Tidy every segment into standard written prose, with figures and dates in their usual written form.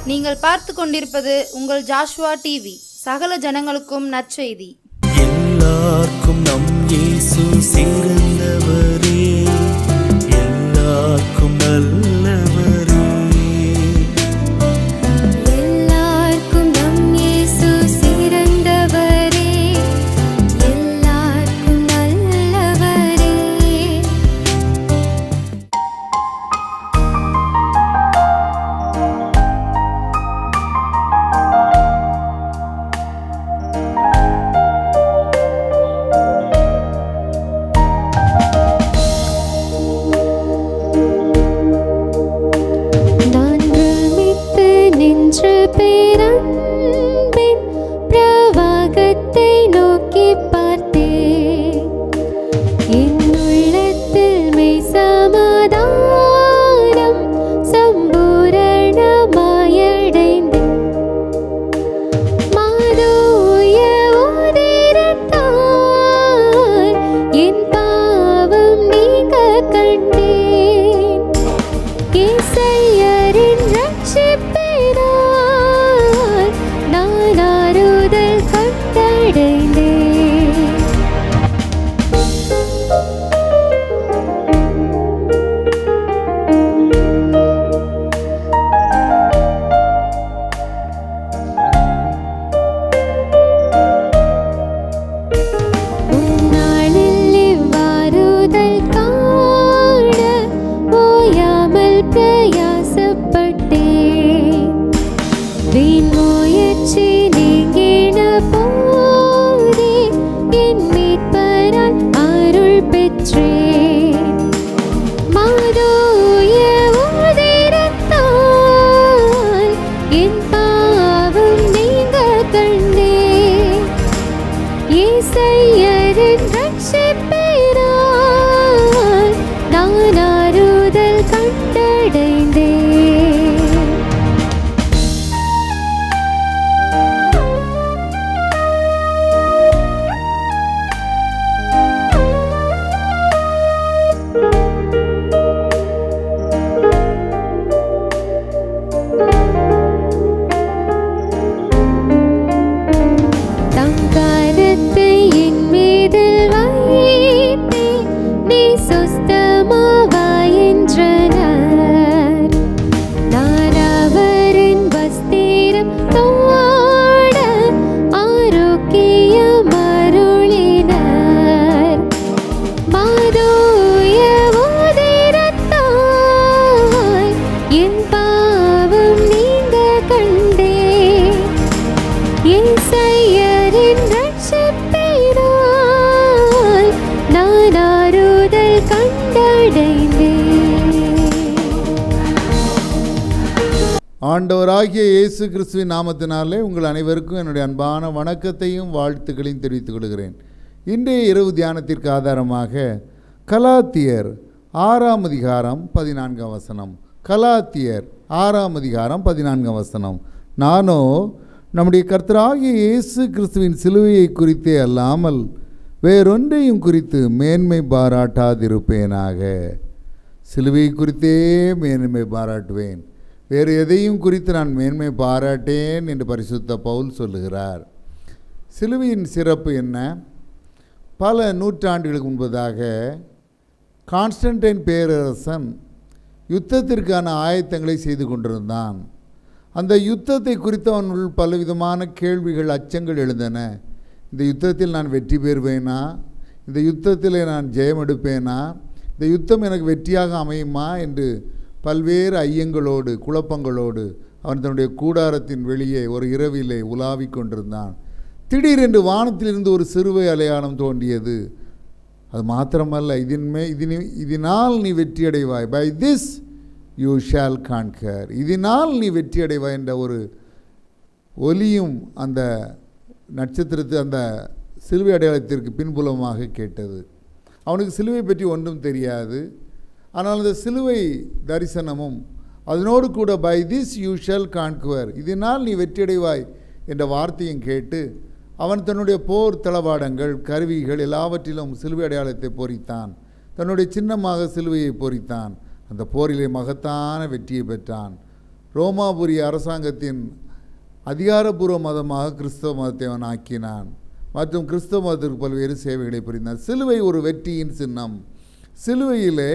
நீங்கள் பார்த்து கொண்டிருப்பது உங்கள் ஜாஷுவா டிவி. சகல ஜனங்களுக்கும் நற்செய்தி. எல்லாருக்கும் நம் இயேசு சிறந்தவரே, எல்லாருக்கும் நல்லவரே. எல்லாருக்கும் நம் இயேசு சிறந்தவரே, எல்லாருக்கும் நல்லவரே. நான் பிரமித்து நின்று பேரன்பின் பிரவாகத்தை நோக்கி பார்த்தேன். என் உள்ளத்தில் மெய் சமாதானம் சம்பூரணமாயடைந்தேன். மாதோய உதிரத்தால் என் பாவம் நீங்க கண்டேன். இயேசையரின் ரட்சிப்பினால் நான் ஆறுதல் கண்டடைந்தேன். உன்னாளில் இவ்வாறுதல் காண ஓயாமல் பிரயாசப்பட்டேன். வீண் முயற்சி நீங்கின போதே என் மீட்பரால் அருள் பெற்றேன். மாதோய உதிரத்தால் என் பாவம் நீங்க கண்டேன். இயேசையரின் ரட்சிப்பினால் நான் ஆறுதல் கண்டடைந்தேன். தம் கரத்தை என் மீதில் வைத்தே நீ சொஸ்தமாவாய் என்றனர். நான் அவரின் வஸ்திரம் தோட ஆரோக்கியம் அருளினர். மாதோய உதிரத்தால் என் பாவம் நீங்க கண்டேன். இயேசையரின் ரட்சிப்பினால் நான் ஆறுதல் கண்டடைந்தேன். ஆண்டவராகிய இயேசு கிறிஸ்துவின் நாமத்தினாலே உங்கள் அனைவருக்கும் என்னுடைய அன்பான வணக்கத்தையும் வாழ்த்துக்களையும் தெரிவித்துக் கொள்கிறேன். இன்றைய இரவு தியானத்திற்கு ஆதாரமாக கலாத்தியர் 6ஆம் அதிகாரம் 14ஆம் வசனம். கலாத்தியர் 6ஆம் அதிகாரம் 14ஆம் வசனம். நானோ நம்முடைய கர்த்தராகிய இயேசு கிறிஸ்துவின் சிலுவையை குறித்தே அல்லாமல் வேறொன்றையும் குறித்து மேன்மை பாராட்டாதிருப்பேனாக. சிலுவையை குறித்தே மேன்மை பாராட்டுவேன், வேறு எதையும் குறித்து நான் மேன்மை பாராட்டேன் என்று பரிசுத்த பவுல் சொல்லுகிறார். சிலுவையின் சிறப்பு என்ன? பல நூற்றாண்டுகளுக்கு முன்பதாக கான்ஸ்டன்டைன் பேரரசன் யுத்தத்திற்கான ஆயத்தங்களை செய்து கொண்டிருந்தான். அந்த யுத்தத்தை குறித்து அவனுள் பலவிதமான கேள்விகள், அச்சங்கள் எழுந்தன. இந்த யுத்தத்தில் நான் வெற்றி பெறுவேனா? இந்த யுத்தத்தில் நான் ஜெயம் எடுப்பேனா? இந்த யுத்தம் எனக்கு வெற்றியாக அமையுமா என்று பல்வேறு ஐயங்களோடு குழப்பங்களோடு அவன் தன்னுடைய கூடாரத்தின் வெளியே ஒரு இரவிலே உலாவிக் கொண்டிருந்தான். திடீரென்று வானத்திலிருந்து ஒரு சிறுவை அடையாளம் தோன்றியது. அது மாத்திரமல்ல, இதனால் நீ வெற்றியடைவாய், by this you shall conquer, இதனால் நீ வெற்றியடைவாய் என்ற ஒரு ஒலியும் அந்த நட்சத்திரத்து அந்த சிலுவை அடையாளத்திற்கு பின்புலமாக கேட்டது. அவனுக்கு சிலுவை பற்றி ஒன்றும் தெரியாது. ஆனால் அந்த சிலுவை தரிசனமும் அதனோடு கூட by this you shall conquer, இதனால் நீ வெற்றியடைவாய் என்ற வார்த்தையும் கேட்டு அவன் தன்னுடைய போர் தளவாடங்கள், கருவிகள் எல்லாவற்றிலும் சிலுவை அடையாளத்தை பொறித்தான். தன்னுடைய சின்னமாக சிலுவையை பொறித்தான். அந்த போரிலே மகத்தான வெற்றியை பெற்றான். ரோமாபுரி அரசாங்கத்தின் அதிகாரப்பூர்வ மதமாக கிறிஸ்தவ மதத்தை அவன் ஆக்கினான் மற்றும் கிறிஸ்தவ மதத்திற்கு பல்வேறு சேவைகளை புரிந்தார். சிலுவை ஒரு வெற்றியின் சின்னம். சிலுவையிலே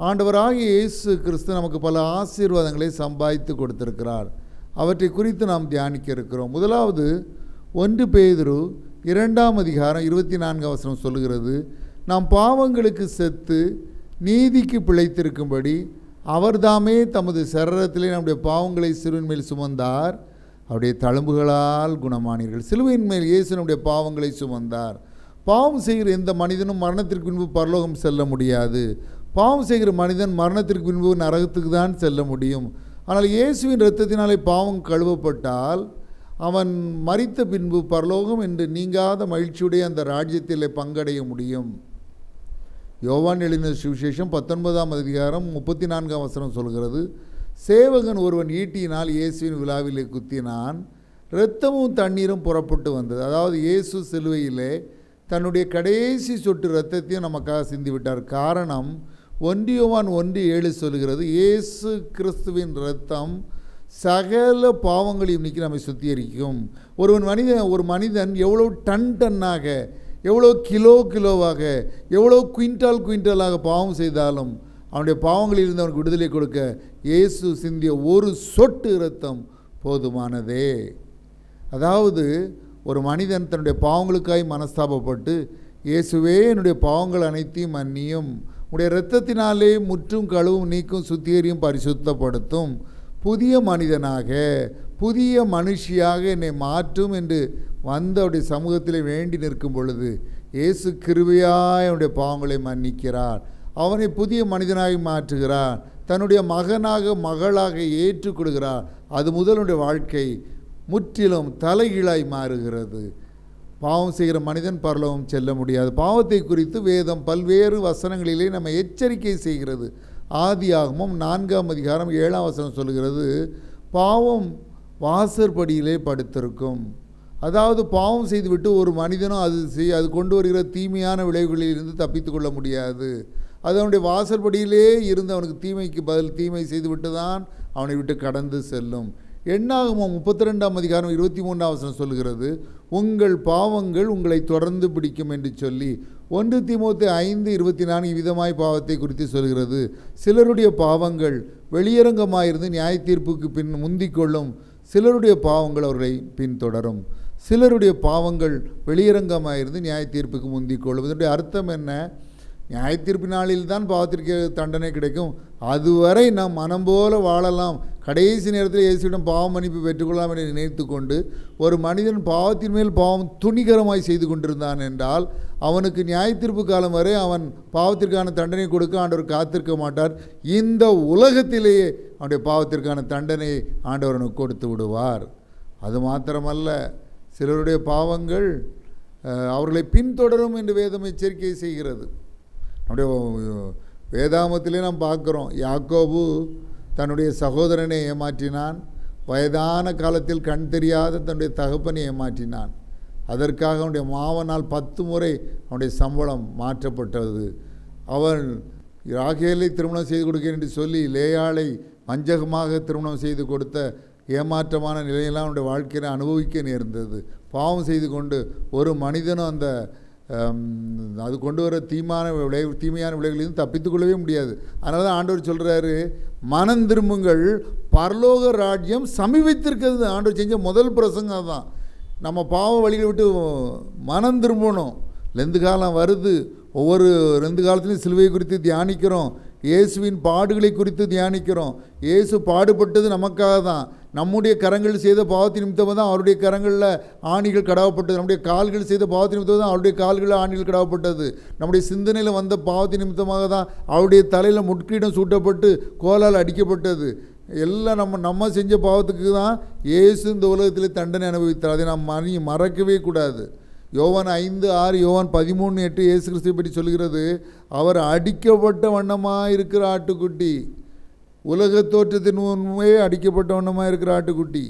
ஆண்டவராகிய இயேசு கிறிஸ்து நமக்கு பல ஆசீர்வாதங்களை சம்பாதித்து கொடுத்திருக்கிறார். அவற்றை குறித்து நாம் தியானிக்க இருக்கிறோம். முதலாவது 1 பேதுரு 2 அதிகாரம் 24 சொல்லுகிறது, நாம் பாவங்களுக்கு செத்து நீதிக்கு பிழைத்திருக்கும்படி அவர்தாமே தமது சரீரத்திலே நம்முடைய பாவங்களை சிலுவையின் மேல் சுமந்தார், அவருடைய தழும்புகளால் குணமானீர்கள். சிலுவையின் மேல் இயேசு நம்முடைய பாவங்களை சுமந்தார். பாவம் செய்கிற எந்த மனிதனும் மரணத்திற்கு பின்பு பரலோகம் செல்ல முடியாது. பாவம் செய்கிற மனிதன் மரணத்திற்கு பின்பு நரகத்துக்கு தான் செல்ல முடியும். ஆனால் இயேசுவின் இரத்தத்தினாலே பாவம் கழுவப்பட்டால் அவன் மரித்த பின்பு பரலோகம் என்று நீங்காத மகிழ்ச்சியுடைய அந்த ராஜ்யத்தில் பங்கடைய முடியும். யோவான் எழுதின சுவிசேஷம் 19 அதிகாரம் 34 சொல்கிறது, சேவகன் ஒருவன் ஈட்டியினால் இயேசுவின் விழாவிலே குத்தினான், இரத்தமும் தண்ணீரும் புறப்பட்டு வந்தது. அதாவது இயேசு சிலுவையிலே தன்னுடைய கடைசி சொட்டு இரத்தத்தையும் நமக்காக சிந்திவிட்டார். காரணம் 1 யோவான் 1:7 சொல்கிறது, இயேசு கிறிஸ்துவின் இரத்தம் சகல பாவங்களையும் நீக்கி நம்மை சுத்திகரிக்கும். ஒரு மனிதன் எவ்வளோ டன்னாக, எவ்வளோ கிலோவாக, எவ்வளோ குவிண்டாலாக பாவம் செய்தாலும் அவனுடைய பாவங்களிலிருந்து அவனுக்கு விடுதலை கொடுக்க இயேசு சிந்திய ஒரு சொட்டு இரத்தம் போதுமானதே. அதாவது ஒரு மனிதன் தன்னுடைய பாவங்களுக்காய் மனஸ்தாபப்பட்டு, இயேசுவே என்னுடைய பாவங்கள் அனைத்தையும் மன்னியும், உடைய இரத்தத்தினாலே முற்றும் கழுவும் நீக்கும் சுத்திகரியும் பரிசுத்தப்படுத்தும், புதிய மனிதனாக புதிய மனுஷியாக என்னை மாற்றும் என்று வந்தவுடைய சமூகத்தில் வேண்டி நிற்கும் பொழுது இயேசு கிருபையாய் அவனுடைய பாவங்களை மன்னிக்கிறார். அவனை புதிய மனிதனாக மாற்றுகிறார். தன்னுடைய மகனாக மகளாக ஏற்றுக்கொள்கிறார். அது முதலுடைய வாழ்க்கை முற்றிலும் தலைகீழாய் மாறுகிறது. பாவம் செய்கிற மனிதன் பரலோகம் செல்ல முடியாது. பாவத்தை குறித்து வேதம் பல்வேறு வசனங்களிலே நம்ம எச்சரிக்கை செய்கிறது. ஆதியாகமம் 4 அதிகாரம் 7 சொல்கிறது, பாவம் வாசற்படியிலே படுத்திருக்கும். அதாவது பாவம் செய்துவிட்டு ஒரு மனிதனும் அது கொண்டு வருகிற தீமையான விளைவுகளில் இருந்து தப்பித்து கொள்ள முடியாது. அது அவனுடைய வாசற்படியிலே இருந்து அவனுக்கு தீமைக்கு பதில் தீமை செய்துவிட்டு தான் அவனை விட்டு கடந்து செல்லும். எண்ணாகமம் 32 அதிகாரம் 23 சொல்கிறது, உங்கள் பாவங்கள் உங்களை தொடர்ந்து பிடிக்கும் என்று சொல்லி 1 தீமோத்தேயு 5:24 விதமாய் பாவத்தை குறித்து சொல்கிறது. சிலருடைய பாவங்கள் வெளியரங்கமாயிருந்து நியாய தீர்ப்புக்கு முந்திக்கொள்ளும், சிலருடைய பாவங்கள் அவர்களை பின்தொடரும். சிலருடைய பாவங்கள் வெளியரங்கமாயிருந்து நியாய தீர்ப்புக்கு முந்திக்கொள்ளும். இதனுடைய அர்த்தம் என்ன? நியாய தீர்ப்பு நாளில் தான் பாவத்திற்கு தண்டனை கிடைக்கும். அதுவரை நாம் மனம் போல வாழலாம், கடைசி நேரத்தில் இயேசுவிடம் பாவ மன்னிப்பு பெற்றுக்கொள்ளலாம் என்று நினைத்து கொண்டு ஒரு மனிதன் பாவத்தின் மேல் பாவம் துணிகரமாய் செய்து கொண்டிருந்தான் என்றால் அவனுக்கு நியாய தீர்ப்பு காலம் வரை அவன் பாவத்திற்கான தண்டனை கொடுக்க ஆண்டவர் காத்திருக்க மாட்டார். இந்த உலகத்திலேயே அவனுடைய பாவத்திற்கான தண்டனையை ஆண்டவர் அவனுக்கு கொடுத்து விடுவார். அது மாத்திரமல்ல, சிலருடைய பாவங்கள் அவர்களை பின்தொடரும் என்று வேதம் எச்சரிக்கை செய்கிறது. நம்முடைய வேதாமத்திலே நாம் பார்க்குறோம், யாக்கோபு தன்னுடைய சகோதரனை ஏமாற்றினான். வயதான காலத்தில் கண் தெரியாத தன்னுடைய தகப்பனை ஏமாற்றினான். அதற்காக அவனுடைய மாவனால் 10 முறை அவனுடைய சம்பளம் மாற்றப்பட்டது. அவன் ராகேலை திருமணம் செய்து கொடுக்கிறேன் என்று சொல்லி லேயாளை வஞ்சகமாக திருமணம் செய்து கொடுத்த ஏமாற்றமான நிலையெல்லாம் அவனுடைய வாழ்க்கையை அனுபவிக்க நேர்ந்தது. பாவம் செய்து கொண்டு ஒரு மனிதனும் அந்த அது கொண்டு வர தீமையான விளைவுகளிலிருந்து தப்பித்து கொள்ளவே முடியாது. அதனால தான் ஆண்டவர் சொல்கிறாரு, மனம் திரும்புங்கள், பரலோக ராஜ்யம் சமீபித்திருக்கிறது. ஆண்டவர் செஞ்ச முதல் பிரசங்கம் தான். நம்ம பாவ வழிகளை விட்டு மனம் திரும்பணும். லெந்து காலம் வருது. ஒவ்வொரு 2 காலத்துலையும் சிலுவை குறித்து தியானிக்கிறோம். இயேசுவின் பாடுகளை குறித்து தியானிக்கிறோம். இயேசு பாடுபட்டது நமக்காக தான். நம்முடைய கரங்கள் செய்த பாவத்தின் நிமித்தமாக தான் அவருடைய கரங்களில் ஆணிகள் கடவப்பட்டது. நம்முடைய கால்கள் செய்த பாவத்தின் நிமித்தமாக தான் அவருடைய கால்களில் ஆணிகள் கடவப்பட்டது. நம்முடைய சிந்தனையில் வந்த பாவத்தின் நிமித்தமாக தான் அவருடைய தலையில் முட்கிரீடம் சூட்டப்பட்டு கோலால் அடிக்கப்பட்டது. எல்லாம் நம்ம செஞ்ச பாவத்துக்கு தான் இயேசு இந்த உலகத்தில் தண்டனை அனுபவித்தார். அதை நாம் மறக்கவே கூடாது. யோவான் 5:6, யோவான் 13:8 இயேசு கிறிஸ்துவை பற்றி சொல்கிறது, அவர் அடிக்கப்பட்ட வண்ணமாக இருக்கிற ஆட்டுக்குட்டி. உலக தோற்றத்தின் முன்பே அடிக்கப்பட்ட வண்ணமாக இருக்கிற ஆட்டுக்குட்டி.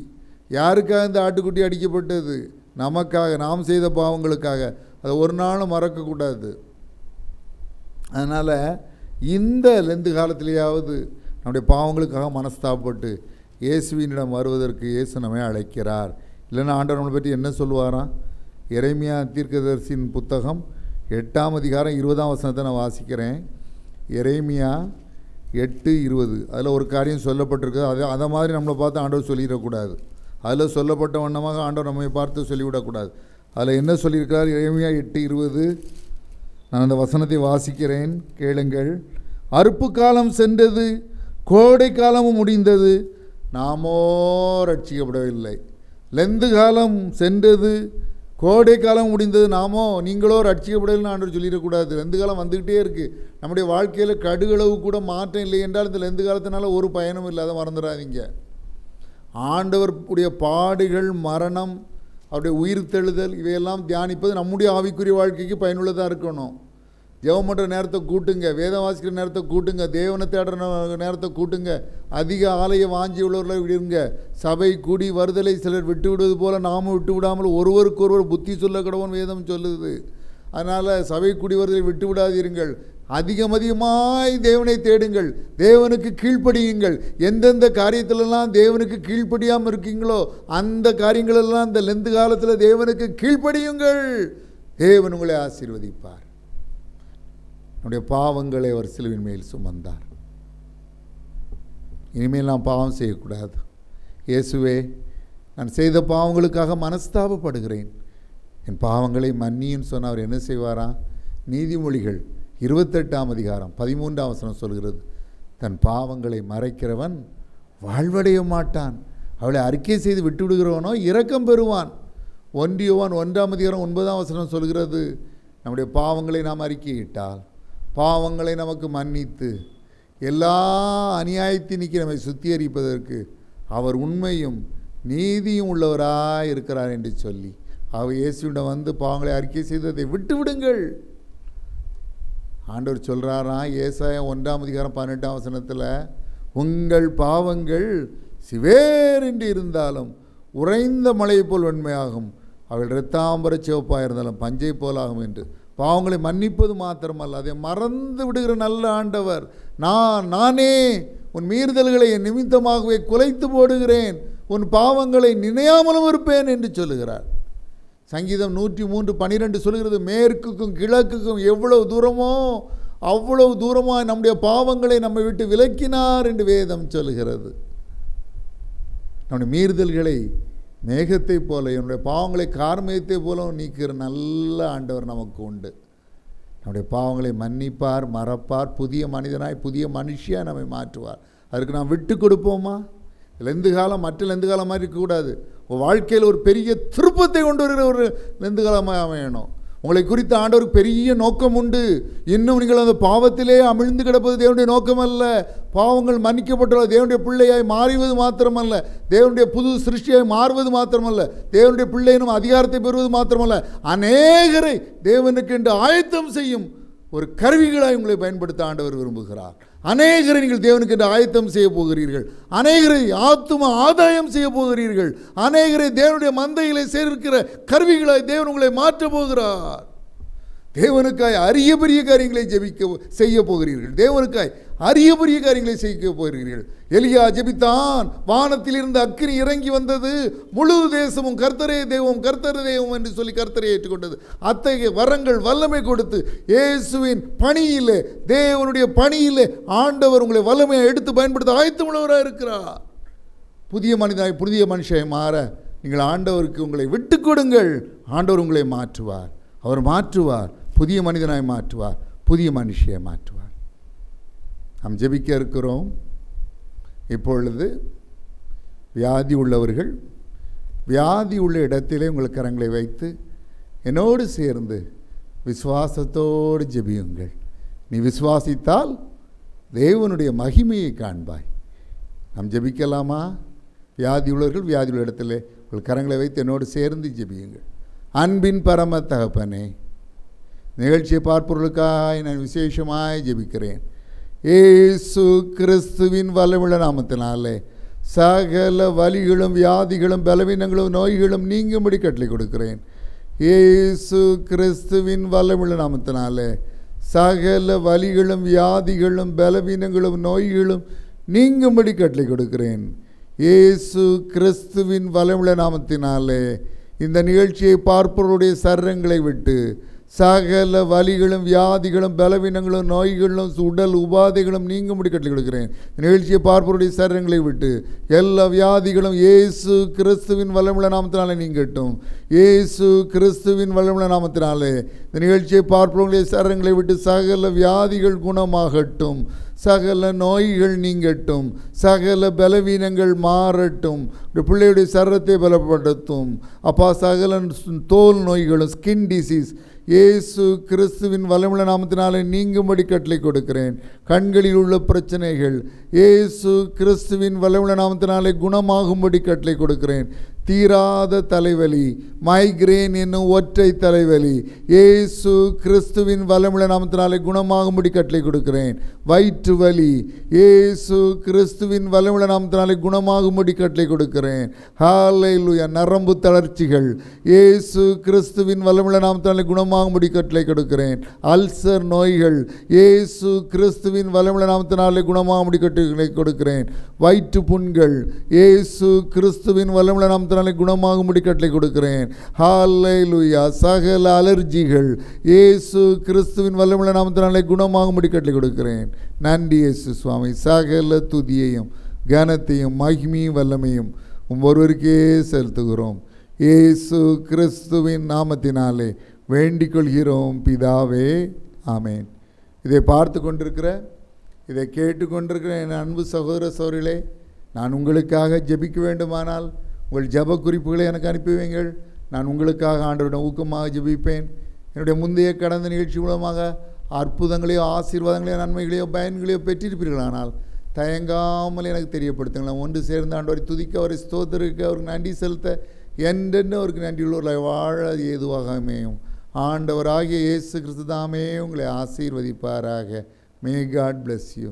யாருக்காக இந்த ஆட்டுக்குட்டி அடிக்கப்பட்டது? நமக்காக, நாம் செய்த பாவங்களுக்காக. அதை ஒரு நாளும் மறக்கக்கூடாது. அதனால் இந்த லெந்து காலத்திலேயாவது நம்முடைய பாவங்களுக்காக மனஸ்தாபப்பட்டு இயேசுவினிடம் வருவதற்கு இயேசு நம்மை அழைக்கிறார். இல்லைன்னா ஆண்டவர் நம்மளை பற்றி என்ன சொல்லுவாராம்? எரேமியா தீர்க்கதரிசியின் புத்தகம் 8ஆம் அதிகாரம் 20ஆம் வசனத்தை நான் வாசிக்கிறேன். எரேமியா 8:20. அதில் ஒரு காரியம் சொல்லப்பட்டிருக்கு. அதை மாதிரி நம்மளை பார்த்து ஆண்டவர் சொல்லிடக்கூடாது. அதில் சொல்லப்பட்ட வண்ணமாக ஆண்டவர் நம்மை பார்த்து சொல்லிவிடக்கூடாது. அதில் என்ன சொல்லியிருக்கிறார்? எரேமியா 8:20. நான் அந்த வசனத்தை வாசிக்கிறேன், கேளுங்கள். அறுப்பு காலம் சென்றது, கோடை காலமும் முடிந்தது, நாமோ ரட்சிக்கப்படவில்லை. லெந்து காலம் சென்றது, கோடை காலம் முடிந்தது, நாமோ நீங்களோ ரட்சிக்கப்படவில்லைன்னு ஆண்டவர் சொல்லிடக்கூடாது. லெந்து காலம் வந்துக்கிட்டே இருக்குது. நம்முடைய வாழ்க்கையில் கடுகளவு கூட மாற்றம் இல்லை என்றால் இந்த லெந்து காலத்தினால ஒரு பயனும் இல்லாத மறந்துடாதீங்க. ஆண்டவருடைய பாடுகள், மரணம், அவருடைய உயிர் தெழுதல் இவையெல்லாம் தியானிப்பது நம்முடைய ஆவிக்குரிய வாழ்க்கைக்கு பயனுள்ளதாக இருக்கணும். ஜெபம் பண்ணுற நேரத்தை கூட்டுங்க, வேதம் வாசிக்கிற நேரத்தை கூட்டுங்க, தேவனை தேடுற நேரத்தை கூட்டுங்க, அதிக ஆலய வாஞ்சி உள்ளவர்களை விடுங்க. சபை கூடி வருதலை சிலர் விட்டு விடுவது போல் நாமும் விட்டு விடாமல் ஒருவருக்கு ஒருவர் புத்தி சொல்ல கடவுன் வேதம் சொல்லுது. அதனால் சபை கூடி வருதலை விட்டு விடாதீர்கள். அதிகமாய் தேவனை தேடுங்கள், தேவனுக்கு கீழ்ப்படியுங்கள். எந்தெந்த காரியத்திலெல்லாம் தேவனுக்கு கீழ்ப்படியாமல் இருக்கீங்களோ அந்த காரியங்களெல்லாம் இந்த லெந்து காலத்தில் தேவனுக்கு கீழ்ப்படியுங்கள். தேவன் உங்களை ஆசீர்வதிப்பார். நம்முடைய பாவங்களை அவர் சிலுவின் மேல் சுமந்தார். இனிமேல் நான் பாவம் செய்யக்கூடாது. இயேசுவே, நான் செய்த பாவங்களுக்காக மனஸ்தாபப்படுகிறேன், என் பாவங்களை மன்னின்னு சொன்ன அவர் என்ன செய்வாரா? நீதிமொழிகள் 28ஆம் அதிகாரம் 13ஆம் வசனம் சொல்கிறது, தன் பாவங்களை மறைக்கிறவன் வாழ்வடைய மாட்டான், அவளை அறிக்கை செய்து விட்டு விடுகிறவனோ இரக்கம் பெறுவான். 1 யோவான் 1ஆம் அதிகாரம் 9ஆம் வசனம் சொல்கிறது, நம்முடைய பாவங்களை நாம் அறிக்கையிட்டால் பாவங்களை நமக்கு மன்னித்து எல்லா அநியாயத்தின் நீக்கி நம்மை சுத்திகரிப்பதற்கு அவர் உண்மையும் நீதியும் உள்ளவராய் இருக்கிறார் என்று சொல்லி அவர் இயேசுவிடம் வந்து பாவங்களை அறிக்கை செய்ததை விட்டு விடுங்கள். ஆண்டவர் சொல்கிறாராம் ஏசாயா 1ஆம் அதிகாரம் 18ஆம் வசனத்தில், உங்கள் பாவங்கள் சிவேர் என்று இருந்தாலும் உறைந்த மழை போல் வெண்மையாகும், அவள் இரத்தாம்பர சிவப்பாக இருந்தாலும் பஞ்சை போலாகும் என்று. பாவங்களை மன்னிப்பது மாத்திரமல்ல, அதை மறந்து விடுகிற நல்ல ஆண்டவர். நானே உன் மீறுதல்களை என் நிமித்தமாகவே குலைத்து போடுகிறேன், உன் பாவங்களை நினையாமலும் இருப்பேன் என்று சொல்லுகிறார். சங்கீதம் 103:12 சொல்கிறது, மேற்குக்கும் கிழக்குக்கும் எவ்வளவு தூரமோ அவ்வளவு தூரமாக நம்முடைய பாவங்களை நம்மை விட்டு விலக்கினார் என்று வேதம் சொல்லுகிறது. நம்முடைய மீறுதல்களை மேகத்தை போல, என்னுடைய பாவங்களை கார்மேகத்தை போல நீக்கிற நல்ல ஆண்டவர் நமக்கு உண்டு. நம்முடைய பாவங்களை மன்னிப்பார், மறப்பார், புதிய மனிதனாய் புதிய மனுஷியாக நம்மை மாற்றுவார். அதுக்கு நாம் விட்டு கொடுப்போமா? லெந்து காலம் மற்ற லெந்து காலம் மாதிரி இருக்கக்கூடாது. உங்கள் வாழ்க்கையில் ஒரு பெரிய திருப்பத்தை கொண்டு வருகிற ஒரு லெந்து காலமாக அமையணும். உங்களை குறித்த ஆண்டவருக்கு பெரிய நோக்கம் உண்டு. இன்னும் நீங்கள் அந்த பாவத்திலே அமிழ்ந்து கிடப்பது தேவனுடைய நோக்கம் அல்ல. பாவங்கள் மன்னிக்கப்பட்டுள்ள தேவனுடைய பிள்ளையாய் மாறுவது மாத்திரமல்ல, தேவனுடைய புது சிருஷ்டியாய் மாறுவது மாத்திரமல்ல, தேவனுடைய பிள்ளையினும் அதிகாரத்தை பெறுவது மாத்திரமல்ல, அநேகரை தேவனுக்கு என்று ஆயத்தம் செய்யும் ஒரு கருவிகளாய் உங்களை பயன்படுத்த ஆண்டவர் விரும்புகிறார். அநேகரை நீங்கள் தேவனுக்கு என்று ஆயத்தம் செய்ய போகிறீர்கள். அநேகரை ஆத்தும ஆதாயம் செய்ய போகிறீர்கள். அநேகரை தேவனுடைய மந்தைகளை சேர்க்கிற கருவிகளாய் தேவன் உங்களை மாற்றப் போகிறார். தேவனுக்காய் அரிய பெரிய காரியங்களை செய்ய போகிறீர்கள். தேவனுக்காய் அரிய பெரிய காரியங்களை செய்ய போகிறீர்கள். எலியா ஜெபித்தான், வானத்தில் இருந்து அக்கினி இறங்கி வந்தது, முழு தேசமும் கர்த்தரே தெய்வம் கர்த்தரே தெய்வம் என்று சொல்லி கர்த்தரை ஏற்றுக்கொண்டது. அத்தகைய வரங்கள் வல்லமை கொடுத்து இயேசுவின் பணியிலே, தேவனுடைய பணியிலே ஆண்டவர் உங்களை வல்லமையை எடுத்து பயன்படுத்த ஆயத்தமுள்ளவராக இருக்கிறார். புதிய மனிதனாய் புதிய மனுஷனை மாற நீங்கள் ஆண்டவருக்கு உங்களை விட்டு கொடுங்கள். ஆண்டவர் உங்களை மாற்றுவார். அவர் மாற்றுவார், புதிய மனிதனாய் மாற்றுவார், புதிய மனுஷியை மாற்றுவார். நாம் ஜெபிக்க இருக்கிறோம். இப்பொழுது வியாதி உள்ளவர்கள் வியாதி உள்ள இடத்திலே உங்கள் கரங்களை வைத்து என்னோடு சேர்ந்து விசுவாசத்தோடு ஜெபியுங்கள். நீ விசுவாசித்தால் தேவனுடைய மகிமையை காண்பாய். நாம் ஜெபிக்கலாமா? வியாதி உள்ளவர்கள் வியாதி உள்ள இடத்திலே உங்கள் கரங்களை வைத்து என்னோடு சேர்ந்து ஜெபியுங்கள். அன்பின் பரம தகப்பனே, நிகழ்ச்சியை பார்ப்பவர்களுக்காக நான் விசேஷமாய் ஜெபிக்கிறேன். இயேசு கிறிஸ்துவின் வல்லமுள்ள நாமத்தினாலே சகல வலிகளும் வியாதிகளும் பலவீனங்களும் நோய்களும் நீங்கும்படி கட்டளை கொடுக்கிறேன். இயேசு கிறிஸ்துவின் வல்லமுள்ள நாமத்தினாலே சகல வலிகளும் வியாதிகளும் பலவீனங்களும் நோய்களும் நீங்கும்படி கட்டளை கொடுக்கிறேன். இயேசு கிறிஸ்துவின் வல்லமுள்ள நாமத்தினாலே இந்த நிகழ்ச்சியை பார்ப்பவருடைய சரங்களை விட்டு சகல வலிகளும் வியாதிகளும் பலவீனங்களும் நோய்களும் உடல் உபாதைகளும் நீங்கும்படி கட்டளை கொடுக்கிறேன். நிகழ்ச்சியை பார்ப்பவருடைய சரங்களை விட்டு எல்லா வியாதிகளும் இயேசு கிறிஸ்துவின் வல்லமுள்ள நாமத்தினாலே நீங்கட்டும். இயேசு கிறிஸ்துவின் வல்லமுள்ள நாமத்தினாலே இந்த நிகழ்ச்சியை பார்ப்பவருடைய சரங்களை விட்டு சகல வியாதிகள் குணமாகட்டும், சகல நோய்கள் நீங்கட்டும், சகல பலவீனங்கள் மாறட்டும். பிள்ளையுடைய சரத்தை பலப்படுத்தும் அப்பா. சகல தோல் நோய்களும் ஸ்கின் டிசீஸ் இயேசு கிறிஸ்துவின் வல்லமுள்ள நாமத்தினாலே நீங்கும்படி கட்டளை கொடுக்கிறேன். கண்களில் உள்ள பிரச்சனைகள் இயேசு கிறிஸ்துவின் வல்லமுள்ள நாமத்தினாலே குணமாகும்படி கட்டளை கொடுக்கிறேன். தீராத தலைவலி, மைக்ரேன் என்னும் ஒற்றை தலைவலி இயேசு கிறிஸ்துவின் வல்லமுள்ள நாமத்தினாலே குணமாகும்படி கட்டளை கொடுக்கிறேன். வயிற்று வலி இயேசு கிறிஸ்துவின் வல்லமுள்ள நாமத்தினாலே குணமாகும்படி கட்டளை கொடுக்கிறேன். ஹல்லேலூயா. நரம்பு தளர்ச்சிகள் இயேசு கிறிஸ்துவின் வல்லமுள்ள நாமத்தினாலே குணமாகும்படி கட்டளை கொடுக்கிறேன். அல்சர் நோய்கள் இயேசு கிறிஸ்துவின் வல்லமுள்ள நாமத்தினாலே குணமாகும்படி கட்டளை கொடுக்கிறேன். வயிற்று புண்கள் இயேசு கிறிஸ்துவின் வல்லமுள்ள நாமத்தினாலே குணமாகும்படி கட்டளை கொடுக்கிறேன். ஹல்லேலூயா. சகல அலர்ஜிகள் இயேசு கிறிஸ்துவின் வல்லமுள்ள நாமத்தினாலே குணமாகும்படி கட்டளை கொடுக்கிறேன். நன்றி இயேசு சுவாமி. சகல துதியையும் கனத்தையும் மகிமையும் வல்லமையும் ஒருவருக்கே செலுத்துகிறோம். இயேசு கிறிஸ்துவின் நாமத்தினாலே வேண்டிக் கொள்கிறோம் பிதாவே, ஆமேன். இதை பார்த்து கொண்டிருக்கிற, இதை கேட்டுக்கொண்டிருக்கிற என் அன்பு சகோதர சகோதரிகளே, நான் உங்களுக்காக ஜெபிக்க வேண்டுமானால் உங்கள் ஜெப குறிப்புகளை எனக்கு அனுப்பி வைங்கள். நான் உங்களுக்காக ஆண்டவரிடம் ஊக்கமாக ஜெபிப்பேன். என்னுடைய முந்தைய கடந்த நிகழ்ச்சி மூலமாக அற்புதங்களையோ ஆசீர்வாதங்களையோ நன்மைகளையோ பயன்களையோ பெற்றிருப்பீர்களானால் தயங்காமல் எனக்கு தெரியப்படுத்துங்களேன். ஒன்று சேர்ந்து ஆண்டவரை துதிக்க, அவரை ஸ்தோத்திரிக்க, அவருக்கு நன்றி செலுத்த, என்றென்று அவருக்கு நன்றியுள்ளவர்களை வாழ ஏதுவாக அமையும். ஆண்டவராகிய இயேசு கிறிஸ்து தாமே உங்களை ஆசீர்வதிப்பாராக. May God bless you.